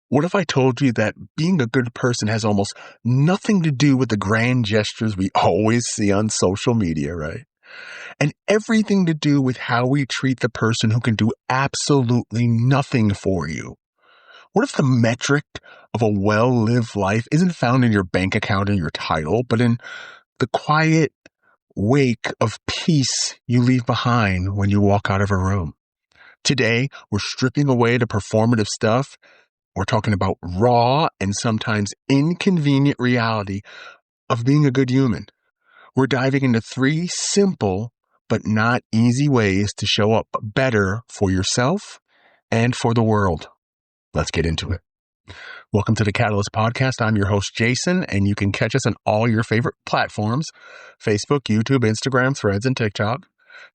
What if I told you that being a good person has almost nothing to do with the grand gestures we always see on social media, right? And everything to do with how we treat the person who can do absolutely nothing for you? What if the metric of a well-lived life isn't found in your bank account and your title, but in the quiet wake of peace you leave behind when you walk out of a room? Today, we're stripping away the performative stuff. We're talking about raw and sometimes inconvenient reality of being a good human. We're diving into 3 simple but not easy ways to show up better for yourself and for the world. Let's get into it. Welcome to the Catalyst Podcast. I'm your host, Jason, and you can catch us on all your favorite platforms: Facebook, YouTube, Instagram, Threads, and TikTok.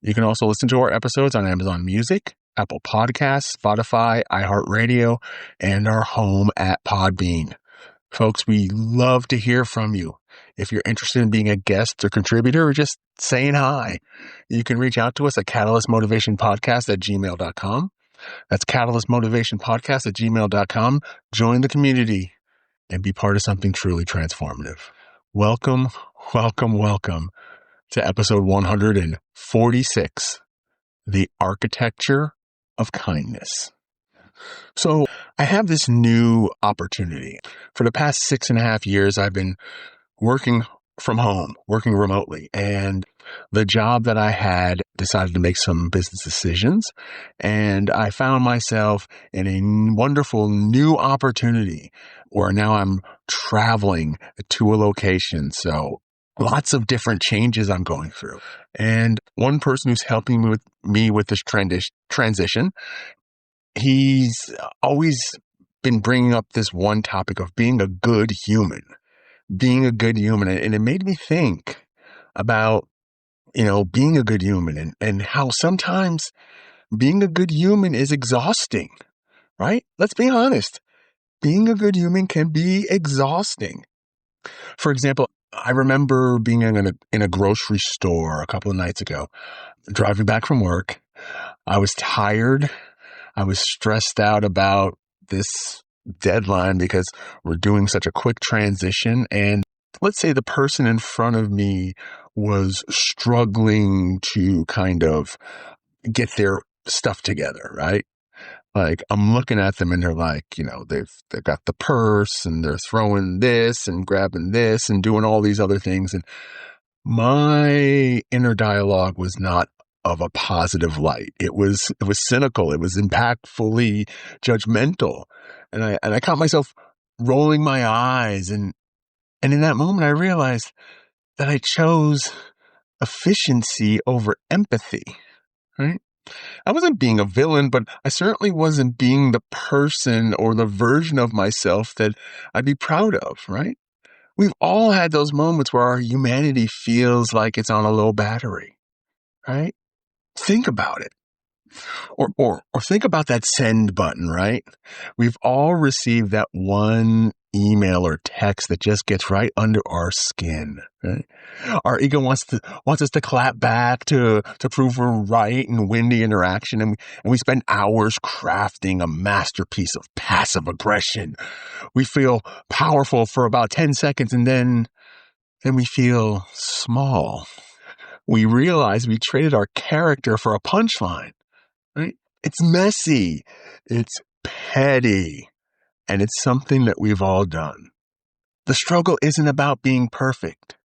You can also listen to our episodes on Amazon Music, Apple Podcasts, Spotify, iHeartRadio, and our home at Podbean. Folks, we love to hear from you. If you're interested in being a guest or contributor or just saying hi, you can reach out to us at catalystmotivationpodcast@gmail.com. That's catalystmotivationpodcast@gmail.com. Join the community and be part of something truly transformative. Welcome, welcome, welcome to episode 146, The Architecture of Kindness. So I have this new opportunity. For the past 6.5 years, I've been working from home, working remotely, and the job that I had decided to make some business decisions, and I found myself in a wonderful new opportunity where now I'm traveling to a location. So lots of different changes I'm going through. And one person who's helping me with this transition, he's always been bringing up this one topic of being a good human. And it made me think about, being a good human and how sometimes being a good human is exhausting, right? Let's be honest. Being a good human can be exhausting. For example, I remember being in a grocery store a couple of nights ago, driving back from work. I was tired. I was stressed out about this deadline because we're doing such a quick transition. And let's say the person in front of me was struggling to kind of get their stuff together, right? Like I'm looking at them and they're like, they've got the purse and they're throwing this and grabbing this and doing all these other things. And my inner dialogue was not of a positive light. It was cynical. It was impactfully judgmental. And I caught myself rolling my eyes. And in that moment, I realized that I chose efficiency over empathy, right? I wasn't being a villain, but I certainly wasn't being the person or the version of myself that I'd be proud of, right? We've all had those moments where our humanity feels like it's on a low battery, right? Think about it. Or think about that send button, right? We've all received that one email or text that just gets right under our skin, right? Our ego wants us to clap back to prove we're right and win the interaction. And we spend hours crafting a masterpiece of passive aggression. We feel powerful for about 10 seconds and then we feel small. We realize we traded our character for a punchline, right? It's messy. It's petty. And it's something that we've all done. The struggle isn't about being perfect.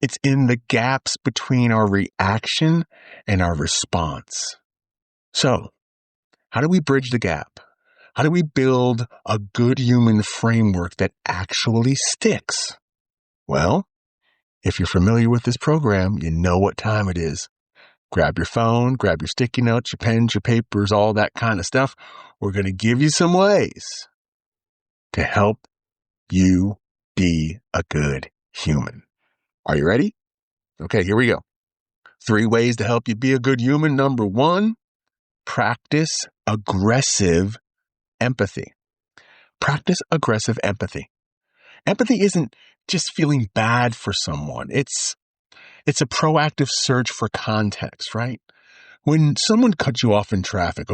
It's in the gaps between our reaction and our response. So, how do we bridge the gap? How do we build a good human framework that actually sticks? Well, if you're familiar with this program, you know what time it is. Grab your phone, grab your sticky notes, your pens, your papers, all that kind of stuff. We're going to give you some ways to help you be a good human. Are you ready? Okay, here we go. 3 ways to help you be a good human. Number 1, practice aggressive empathy. Practice aggressive empathy. Empathy isn't just feeling bad for someone. It's a proactive search for context, right? When someone cuts you off in traffic,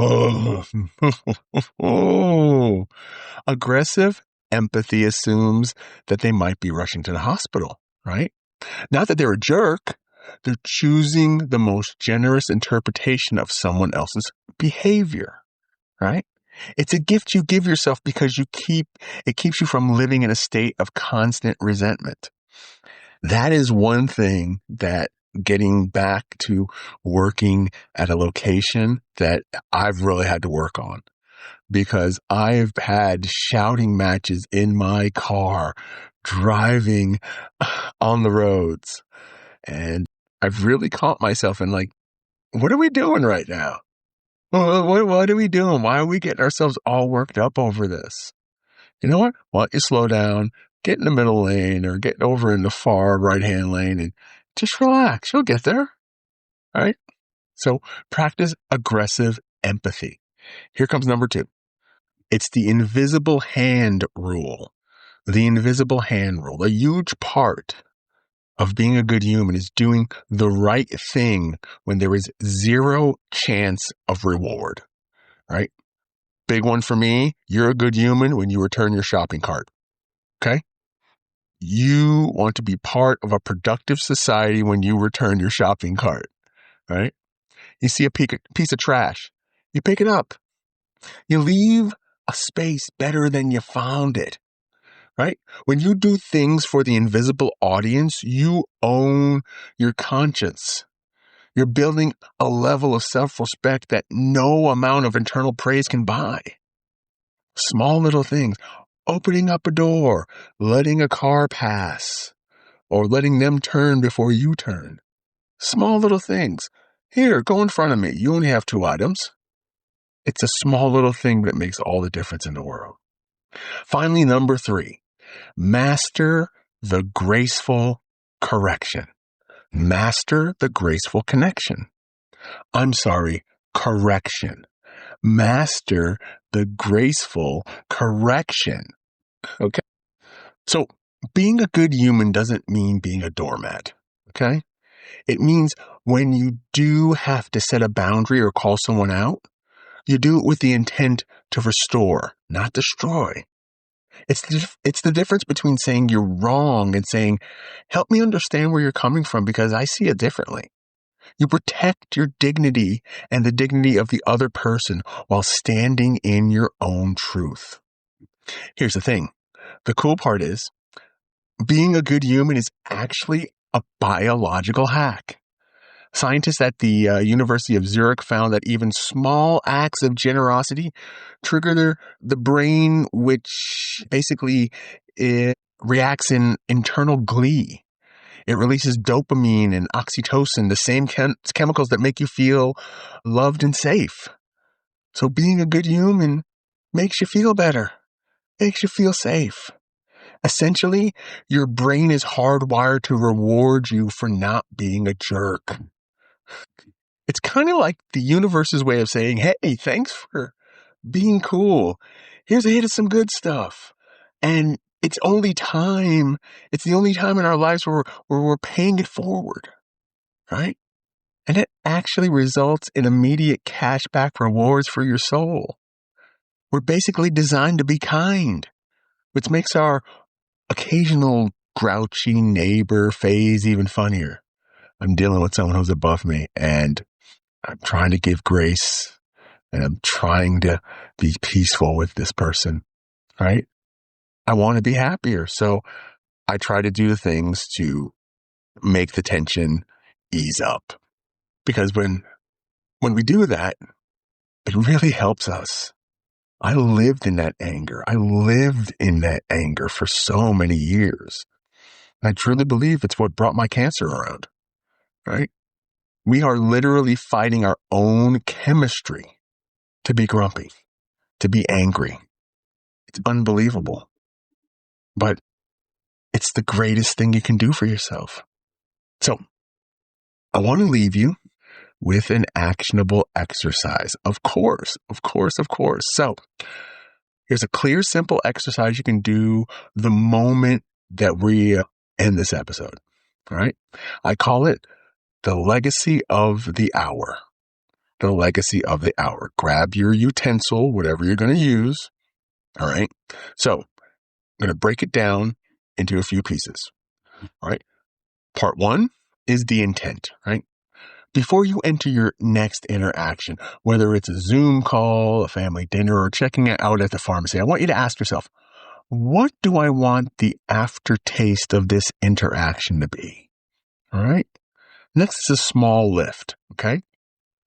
Aggressive empathy assumes that they might be rushing to the hospital, right? Not that they're a jerk. They're choosing the most generous interpretation of someone else's behavior, right? It's a gift you give yourself because it keeps you from living in a state of constant resentment. That is one thing that getting back to working at a location that I've really had to work on, because I've had shouting matches in my car driving on the roads. And I've really caught myself in like, what are we doing right now? What are we doing? Why are we getting ourselves all worked up over this? You know what? Why don't you slow down, get in the middle lane or get over in the far right-hand lane and just relax. You'll get there. All right. So practice aggressive empathy. Here comes number 2. It's the invisible hand rule. The invisible hand rule. A huge part of being a good human is doing the right thing when there is zero chance of reward, right? Big one for me, you're a good human when you return your shopping cart, okay? You want to be part of a productive society when you return your shopping cart, right? You see a piece of trash, you pick it up. You leave a space better than you found it, right? When you do things for the invisible audience, you own your conscience. You're building a level of self-respect that no amount of internal praise can buy. Small little things, opening up a door, letting a car pass, or letting them turn before you turn. Small little things. Here, go in front of me. You only have 2 items. It's a small little thing, but it makes all the difference in the world. Finally, number 3, master the graceful correction. Master the graceful connection. I'm sorry, correction. Master the graceful correction. Okay? So being a good human doesn't mean being a doormat. Okay? It means when you do have to set a boundary or call someone out, you do it with the intent to restore, not destroy. It's the difference between saying you're wrong and saying, help me understand where you're coming from because I see it differently. You protect your dignity and the dignity of the other person while standing in your own truth. Here's the thing. The cool part is being a good human is actually a biological hack. Scientists at the University of Zurich found that even small acts of generosity trigger the brain, which basically it reacts in internal glee. It releases dopamine and oxytocin, the same chemicals that make you feel loved and safe. So being a good human makes you feel better, makes you feel safe. Essentially, your brain is hardwired to reward you for not being a jerk. It's kind of like the universe's way of saying, hey, thanks for being cool. Here's a hit of some good stuff. And it's the only time in our lives where we're paying it forward, right? And it actually results in immediate cashback rewards for your soul. We're basically designed to be kind, which makes our occasional grouchy neighbor phase even funnier. I'm dealing with someone who's above me and I'm trying to give grace and I'm trying to be peaceful with this person, right? I want to be happier. So I try to do things to make the tension ease up. Because when we do that, it really helps us. I lived in that anger. I lived in that anger for so many years. I truly believe it's what brought my cancer around, right? We are literally fighting our own chemistry to be grumpy, to be angry. It's unbelievable. But it's the greatest thing you can do for yourself. So I want to leave you with an actionable exercise. Of course. So here's a clear, simple exercise you can do the moment that we end this episode. All right. I call it the legacy of the hour. The legacy of the hour. Grab your utensil, whatever you're going to use. All right. So I'm going to break it down into a few pieces. All right. Part one is the intent, right? Before you enter your next interaction, whether it's a Zoom call, a family dinner, or checking it out at the pharmacy, I want you to ask yourself, what do I want the aftertaste of this interaction to be? All right. Next is a small lift. Okay.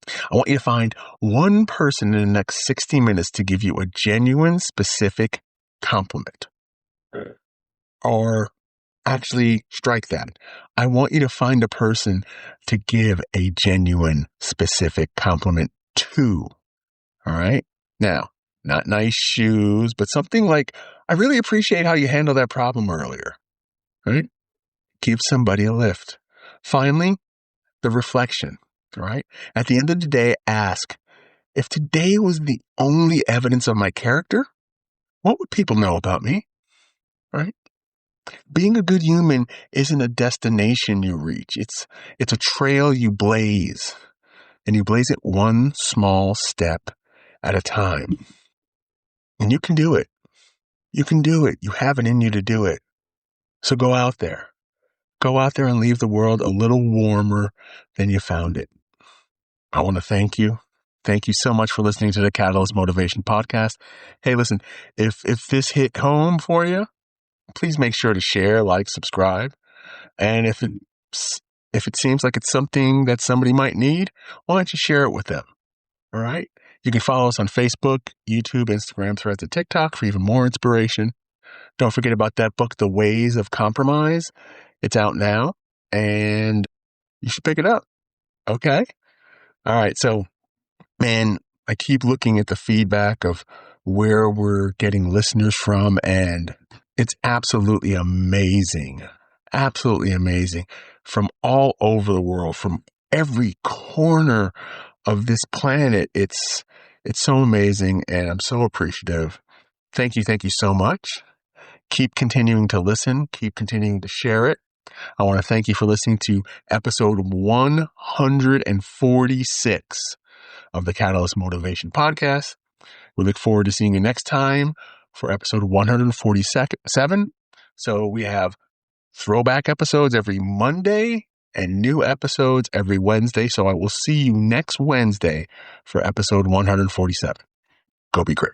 I want you to find one person in the next 60 minutes to give you a genuine, specific compliment. Or actually, strike that. I want you to find a person to give a genuine, specific compliment to. All right. Now, not nice shoes, but something like, I really appreciate how you handled that problem earlier. Right? Give somebody a lift. Finally, the reflection. All right. At the end of the day, ask, if today was the only evidence of my character, what would people know about me? Right? Being a good human isn't a destination you reach. It's a trail you blaze, and you blaze it one small step at a time. And you can do it. You can do it. You have it in you to do it. So go out there. Go out there and leave the world a little warmer than you found it. I want to thank you. Thank you so much for listening to the Catalyst Motivation Podcast. Hey, listen, if this hit home for you, please make sure to share, like, subscribe. And if it seems like it's something that somebody might need, why don't you share it with them? All right. You can follow us on Facebook, YouTube, Instagram, Threads, and TikTok for even more inspiration. Don't forget about that book, The Ways of Compromise. It's out now, and you should pick it up. Okay. All right. So, man, I keep looking at the feedback of where we're getting listeners from, and it's absolutely amazing. Absolutely amazing. From all over the world, from every corner of this planet. It's so amazing, and I'm so appreciative. Thank you so much. Keep continuing to listen. Keep continuing to share it. I want to thank you for listening to episode 146 of the Catalyst Motivation Podcast. We look forward to seeing you next time for episode 147. So we have throwback episodes every Monday and new episodes every Wednesday. So I will see you next Wednesday for episode 147. Go be great.